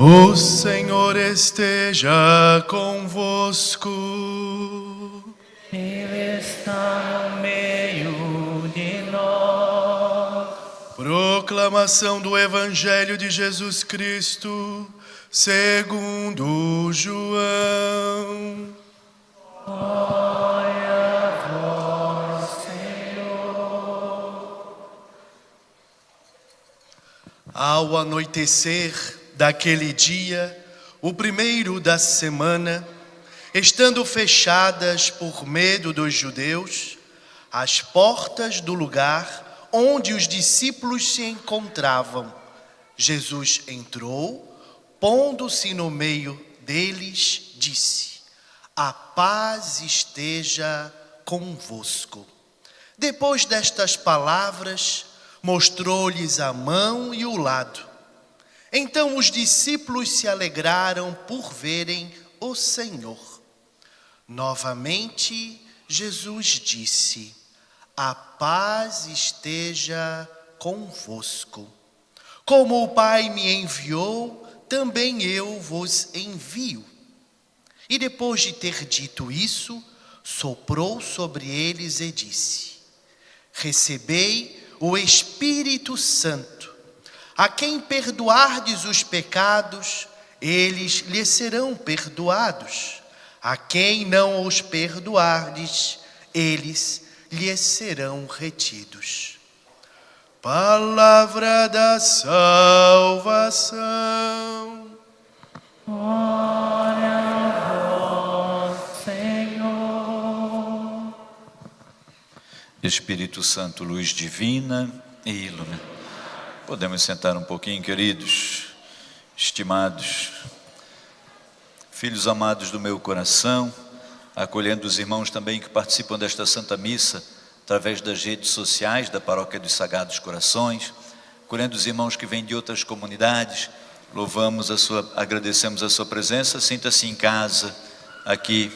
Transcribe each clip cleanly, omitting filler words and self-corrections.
O Senhor esteja convosco. Ele está no meio de nós. Proclamação do Evangelho de Jesus Cristo, segundo João. Glória a vós, Senhor. Ao anoitecer daquele dia, o primeiro da semana, estando fechadas por medo dos judeus as portas do lugar onde os discípulos se encontravam, Jesus entrou, pondo-se no meio deles, disse: a paz esteja convosco. Depois destas palavras, mostrou-lhes a mão e o lado. Então os discípulos se alegraram por verem o Senhor. Novamente, Jesus disse: a paz esteja convosco. Como o Pai me enviou, também eu vos envio. E depois de ter dito isso, soprou sobre eles e disse: recebei o Espírito Santo. A quem perdoardes os pecados, eles lhes serão perdoados. A quem não os perdoardes, eles lhes serão retidos. Palavra da salvação. Glória a vós, Senhor. Espírito Santo, luz divina e ilumina. Podemos sentar um pouquinho, queridos, estimados, filhos amados do meu coração, acolhendo os irmãos também que participam desta Santa Missa através das redes sociais da Paróquia dos Sagrados Corações, acolhendo os irmãos que vêm de outras comunidades. Agradecemos a sua presença. Sinta-se em casa aqui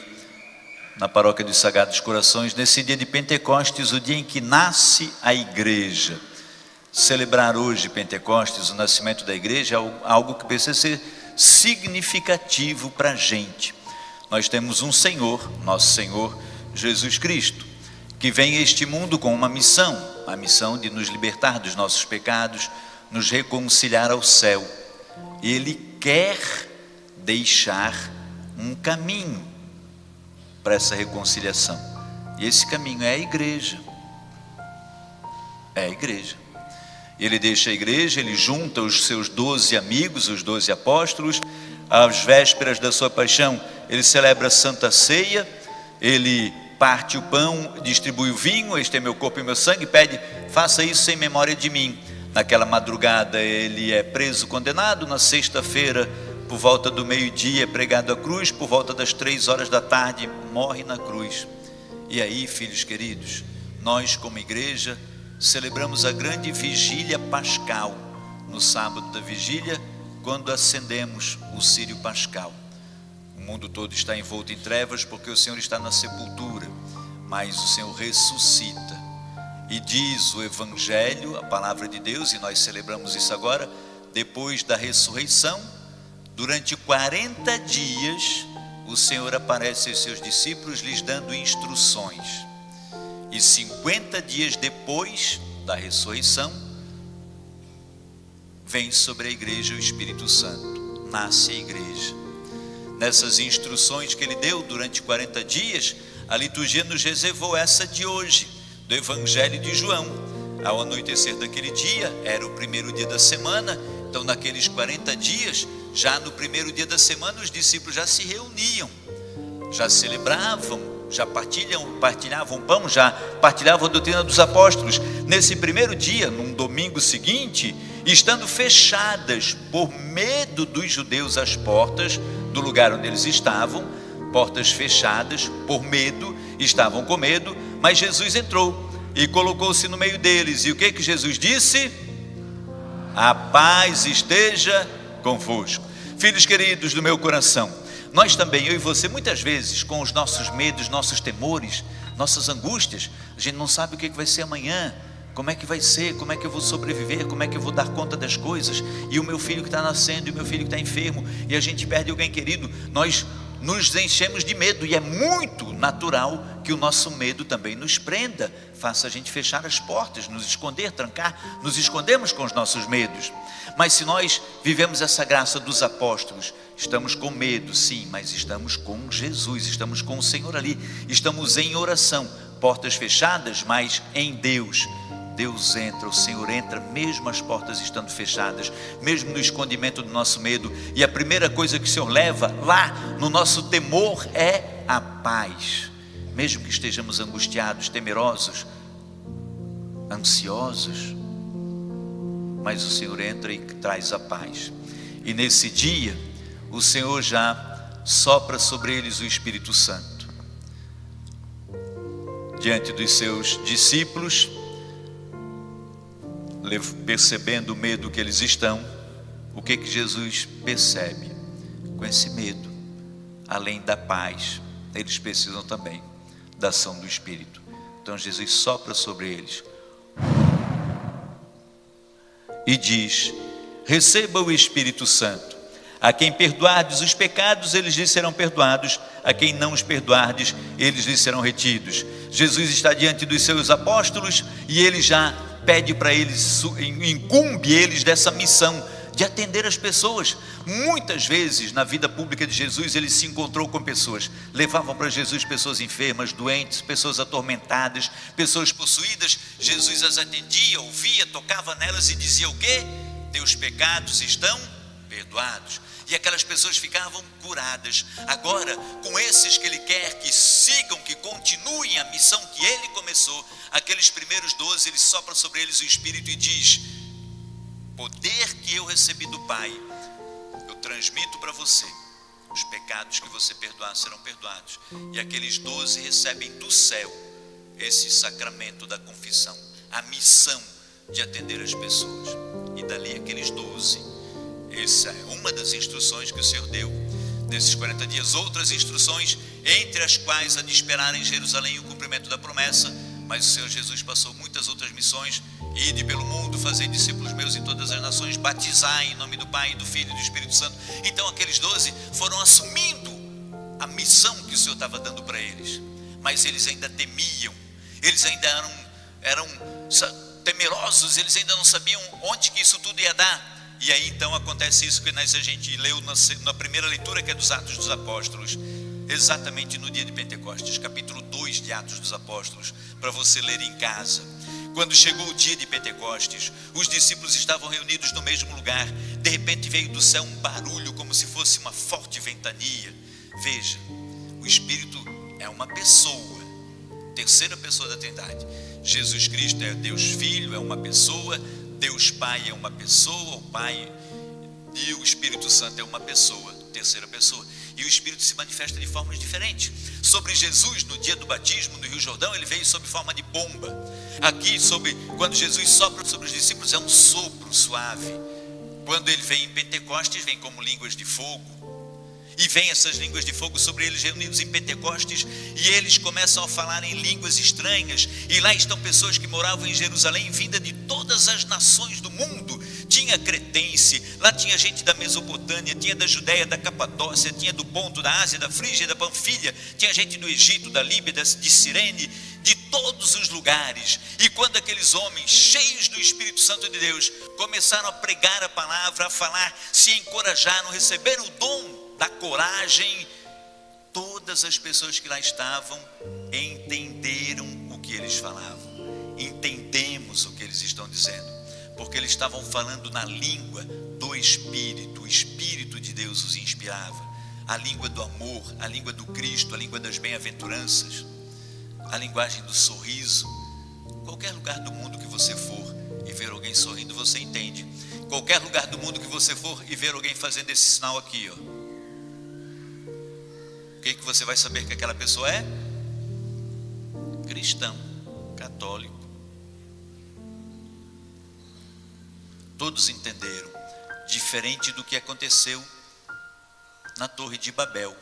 na Paróquia dos Sagrados Corações, nesse dia de Pentecostes, o dia em que nasce a igreja. Celebrar hoje Pentecostes, o nascimento da igreja, é algo que precisa ser significativo para a gente. Nós temos um Senhor, nosso Senhor Jesus Cristo, que vem a este mundo com uma missão, a missão de nos libertar dos nossos pecados, nos reconciliar ao céu. Ele quer deixar um caminho para essa reconciliação, e esse caminho é a igreja. É a igreja. Ele deixa a igreja, ele junta os seus 12 amigos, os 12 apóstolos. Às vésperas da sua paixão, ele celebra a Santa Ceia, ele parte o pão, distribui o vinho: este é meu corpo e meu sangue, pede, faça isso em memória de mim. Naquela madrugada ele é preso, condenado. Na sexta-feira, por volta do meio-dia, é pregado à cruz. Por volta das 3 horas da tarde, morre na cruz. E aí, filhos queridos, nós como igreja celebramos a grande vigília pascal, no sábado da vigília, quando acendemos o círio pascal. O mundo todo está envolto em trevas porque o Senhor está na sepultura, mas o Senhor ressuscita. E diz o Evangelho, a palavra de Deus, e nós celebramos isso agora, depois da ressurreição, durante 40 dias, o Senhor aparece aos seus discípulos, lhes dando instruções. E 50 dias depois da ressurreição, vem sobre a igreja o Espírito Santo, nasce a igreja. Nessas instruções que ele deu durante 40 dias, a liturgia nos reservou essa de hoje, do Evangelho de João. Ao anoitecer daquele dia, era o primeiro dia da semana, então naqueles 40 dias, já no primeiro dia da semana, os discípulos já se reuniam, já celebravam, já partilhavam pão, já partilhavam a doutrina dos apóstolos. Nesse primeiro dia, num domingo seguinte, estando fechadas por medo dos judeus as portas do lugar onde eles estavam, portas fechadas por medo, estavam com medo, mas Jesus entrou e colocou-se no meio deles. E o que Jesus disse? A paz esteja convosco. Filhos queridos do meu coração, nós também, eu e você, muitas vezes, com os nossos medos, nossos temores, nossas angústias, a gente não sabe o que vai ser amanhã, Como é que vai ser? Como é que eu vou sobreviver? Como é que eu vou dar conta das coisas? E o meu filho que está nascendo, e o meu filho que está enfermo, e a gente perde alguém querido. Nós nos enchemos de medo, e é muito natural que o nosso medo também nos prenda, faça a gente fechar as portas, nos esconder, trancar, nos escondemos com os nossos medos. Mas se nós vivemos essa graça dos apóstolos, estamos com medo, sim, mas estamos com Jesus, estamos com o Senhor ali, estamos em oração, portas fechadas, mas em Deus. Deus entra, o Senhor entra, mesmo as portas estando fechadas, mesmo no escondimento do nosso medo. E a primeira coisa que o Senhor leva lá no nosso temor é a paz. Mesmo que estejamos angustiados, temerosos, ansiosos, mas o Senhor entra e traz a paz. E nesse dia, o Senhor já sopra sobre eles o Espírito Santo. Diante dos seus discípulos, percebendo o medo que eles estão, o que Jesus percebe? Com esse medo, além da paz, eles precisam também da ação do Espírito. Então Jesus sopra sobre eles e diz: receba o Espírito Santo. A quem perdoardes os pecados, eles lhes serão perdoados. A quem não os perdoardes, eles lhes serão retidos. Jesus está diante dos seus apóstolos e ele já pede para eles, incumbe eles dessa missão de atender as pessoas. Muitas vezes na vida pública de Jesus, ele se encontrou com pessoas, levavam para Jesus pessoas enfermas, doentes, pessoas atormentadas, pessoas possuídas. Jesus as atendia, ouvia, tocava nelas e dizia o quê? Teus pecados estão perdoados. E aquelas pessoas ficavam curadas. Agora, com esses que ele quer que sigam, que continuem a missão que ele começou, aqueles primeiros 12, ele sopra sobre eles o Espírito e diz: poder que eu recebi do Pai, eu transmito para você. Os pecados que você perdoar serão perdoados. E aqueles 12 recebem do céu esse sacramento da confissão, a missão de atender as pessoas. E dali aqueles 12, essa é uma das instruções que o Senhor deu nesses 40 dias. Outras instruções, entre as quais a de esperar em Jerusalém o cumprimento da promessa. Mas o Senhor Jesus passou muitas outras missões: ide pelo mundo, fazer discípulos meus em todas as nações, batizar em nome do Pai, do Filho e do Espírito Santo. Então aqueles 12 foram assumindo a missão que o Senhor estava dando para eles. Mas eles ainda temiam, eles ainda eram temerosos, eles ainda não sabiam onde que isso tudo ia dar. E aí então acontece isso que a gente leu na primeira leitura, que é dos Atos dos Apóstolos, exatamente no dia de Pentecostes, capítulo 2 de Atos dos Apóstolos, para você ler em casa. Quando chegou o dia de Pentecostes, os discípulos estavam reunidos no mesmo lugar. De repente veio do céu um barulho, como se fosse uma forte ventania. Veja, o Espírito é uma pessoa, terceira pessoa da Trindade. Jesus Cristo é Deus Filho, é uma pessoa. Deus Pai é uma pessoa, o Pai, e o Espírito Santo é uma pessoa, terceira pessoa. E o Espírito se manifesta de formas diferentes. Sobre Jesus, no dia do batismo no Rio Jordão, ele veio sob forma de pomba. Aqui, quando Jesus sopra sobre os discípulos, é um sopro suave. Quando ele vem em Pentecostes, vem como línguas de fogo. E vem essas línguas de fogo sobre eles reunidos em Pentecostes, e eles começam a falar em línguas estranhas. E lá estão pessoas que moravam em Jerusalém, vinda de todas as nações do mundo. Tinha cretense, lá tinha gente da Mesopotâmia, tinha da Judéia, da Capadócia, tinha do Ponto, da Ásia, da Frígia, da Panfilha, tinha gente do Egito, da Líbia, de Cirene, de todos os lugares. E quando aqueles homens cheios do Espírito Santo de Deus começaram a pregar a palavra, a falar, se encorajaram, receberam o dom da coragem, todas as pessoas que lá estavam entenderam o que eles falavam. Entendemos o que eles estão dizendo, porque eles estavam falando na língua do Espírito. O Espírito de Deus os inspirava, a língua do amor, a língua do Cristo, a língua das bem-aventuranças, a linguagem do sorriso. Qualquer lugar do mundo que você for e ver alguém sorrindo, você entende. Qualquer lugar do mundo que você for e ver alguém fazendo esse sinal aqui, ó, o que você vai saber que aquela pessoa é? Cristão, católico. Todos entenderam, diferente do que aconteceu na Torre de Babel.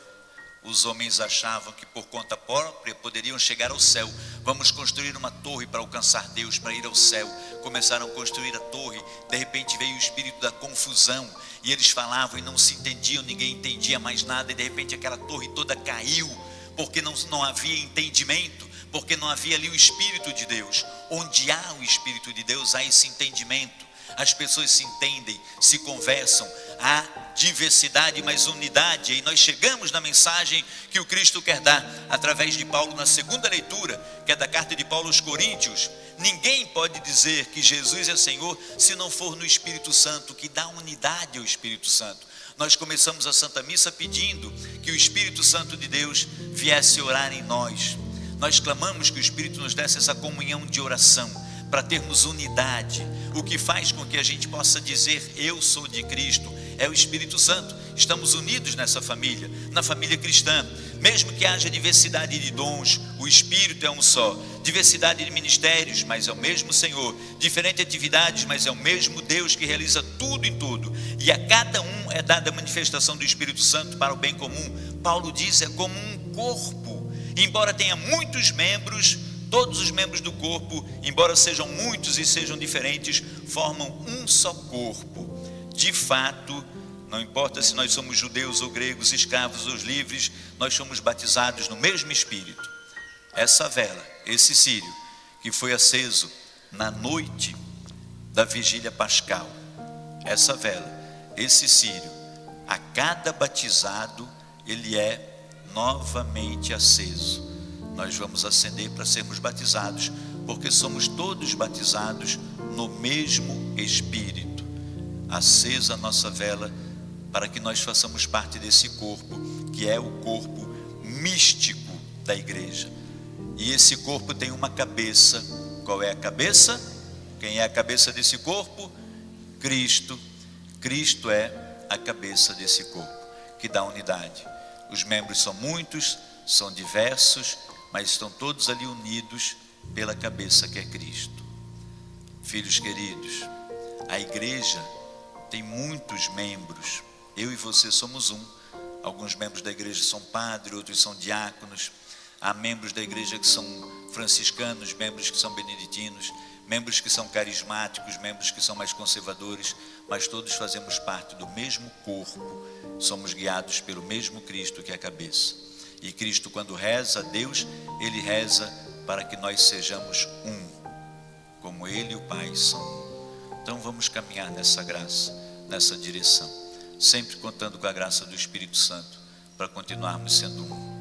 Os homens achavam que por conta própria poderiam chegar ao céu, Vamos construir uma torre para alcançar Deus, para ir ao céu. Começaram a construir a torre, de repente veio o espírito da confusão, e eles falavam e não se entendiam, ninguém entendia mais nada, e de repente aquela torre toda caiu, porque não havia entendimento, porque não havia ali o Espírito de Deus. Onde há o Espírito de Deus, há esse entendimento. As pessoas se entendem, se conversam, há diversidade, mas unidade. E nós chegamos na mensagem que o Cristo quer dar através de Paulo na segunda leitura, que é da carta de Paulo aos Coríntios. Ninguém pode dizer que Jesus é Senhor se não for no Espírito Santo, que dá unidade ao Espírito Santo. Nós começamos a Santa Missa pedindo que o Espírito Santo de Deus viesse orar em nós. Nós clamamos que o Espírito nos desse essa comunhão de oração, para termos unidade. O que faz com que a gente possa dizer eu sou de Cristo é o Espírito Santo. Estamos unidos nessa família, na família cristã. Mesmo que haja diversidade de dons, o Espírito é um só. Diversidade de ministérios, mas é o mesmo Senhor. Diferentes atividades, mas é o mesmo Deus que realiza tudo em tudo. E a cada um é dada a manifestação do Espírito Santo para o bem comum. Paulo diz, é como um corpo. Embora tenha muitos membros, todos os membros do corpo, embora sejam muitos e sejam diferentes, formam um só corpo. De fato, não importa se nós somos judeus ou gregos, escravos ou livres, nós somos batizados no mesmo Espírito. Essa vela, esse círio, que foi aceso na noite da vigília pascal, essa vela, esse círio, a cada batizado, ele é novamente aceso. Nós vamos acender para sermos batizados, porque somos todos batizados no mesmo Espírito. Acesa a nossa vela, para que nós façamos parte desse corpo, que é o corpo místico da igreja. E esse corpo tem uma cabeça. Qual é a cabeça? Quem é a cabeça desse corpo? Cristo. Cristo é a cabeça desse corpo, que dá unidade. Os membros são muitos, são diversos, mas estão todos ali unidos pela cabeça que é Cristo. Filhos queridos, a igreja tem muitos membros. Eu e você somos um. Alguns membros da igreja são padres, outros são diáconos. Há membros da igreja que são franciscanos, membros que são beneditinos, membros que são carismáticos, membros que são mais conservadores, mas todos fazemos parte do mesmo corpo. Somos guiados pelo mesmo Cristo que é a cabeça. E Cristo, quando reza a Deus, Ele reza para que nós sejamos um, como Ele e o Pai são um. Então vamos caminhar nessa graça, nessa direção, sempre contando com a graça do Espírito Santo, para continuarmos sendo um.